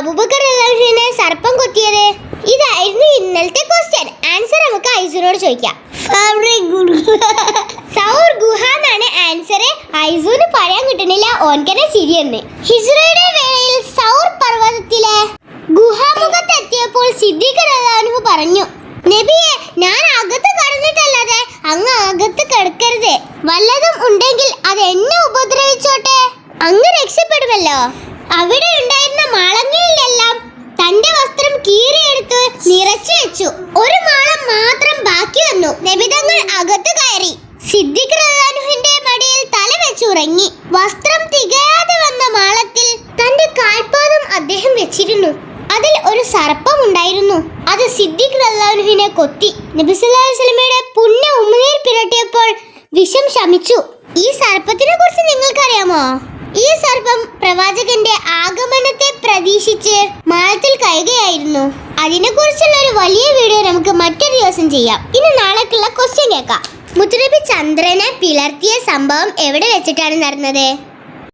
അബൂബക്കർ റളിയല്ലാഹുവിനെ സർപ്പം കൊത്തിയത്? ഇതായിരുന്നു ഇന്നലത്തെ ക്വസ്റ്റ്യൻ. ആൻസർ നമുക്ക് ഐസൂനോട് ചോദിക്കാം. സൗർ ഗുഹ എന്നാണ് ആൻസർ. ഐസൂന് പറയാൻ കിട്ടണില്ല, ഓൻകനെ ചിരിയെന്ന്. ഹിജ്റയുടെ വേളയിൽ സൗർ പർവ്വതത്തിലെ ഗുഹാമുഖത്തെത്തിയപ്പോൾ സിദ്ദീഖ് റളിയല്ലാഹു പറഞ്ഞു, നബിയെ, ഞാൻ അകത്ത് കടന്നിട്ടല്ലാതെ അങ്ങ് അകത്ത് കിടക്കരുത്. വല്ലതും ഉണ്ടെങ്കിൽ അത് എന്നെ ഉപദ്രവിച്ചോട്ടെ, അങ്ങ് രക്ഷപ്പെടുമല്ലോ. അവിടെ ഉണ്ടായിരുന്ന മാളങ്ങളിലെല്ലാം തന്റെ വസ്ത്രം കീറിയെടുത്ത് നിറച്ചു വെച്ചു. ഒരു മാളം മാത്രം ബാക്കി വന്നു. നബിതങ്ങൾ അകത്ത് കയറി സിദ്ദീഖ് റളിയല്ലാഹുവിന്റെ മടിയിൽ തല വെച്ചുറങ്ങി. വസ്ത്രം തികയാതെ വന്ന മാളത്തിൽ തന്റെ കാൽപാദം അദ്ദേഹം വെച്ചിരുന്നു. അതിൽ ഒരു സർപ്പം ഉണ്ടായിരുന്നു. അത് സിദ്ദീഖ് റളിയല്ലാഹുവിനെ കൊത്തി. നബി സല്ലല്ലാഹു അലൈഹി വസല്ലമയുടെ പുണ്യ ഉമിനീർ പുരട്ടിയപ്പോൾ വിഷം ശമിച്ചു. ഈ സർപ്പത്തിനെ കുറിച്ച് നിങ്ങൾക്കറിയാമോ? ഈ സർപ്പം പ്രവാചകന്റെ ആഗമനത്തെ പ്രതീക്ഷിച്ച് മാളത്തിൽ കയറുകയായിരുന്നു. അതിനെ കുറിച്ചുള്ള ഒരു വലിയ വീഡിയോ നമുക്ക് മറ്റൊരു ദിവസം ചെയ്യാം. ഇനി നാളേക്കുള്ള ക്വസ്റ്റ്യൻ കേൾക്കാം. മുത്തുനബി ചന്ദ്രനെ പിളർത്തിയ സംഭവം എവിടെ വെച്ചിട്ടാണ് നടന്നത്?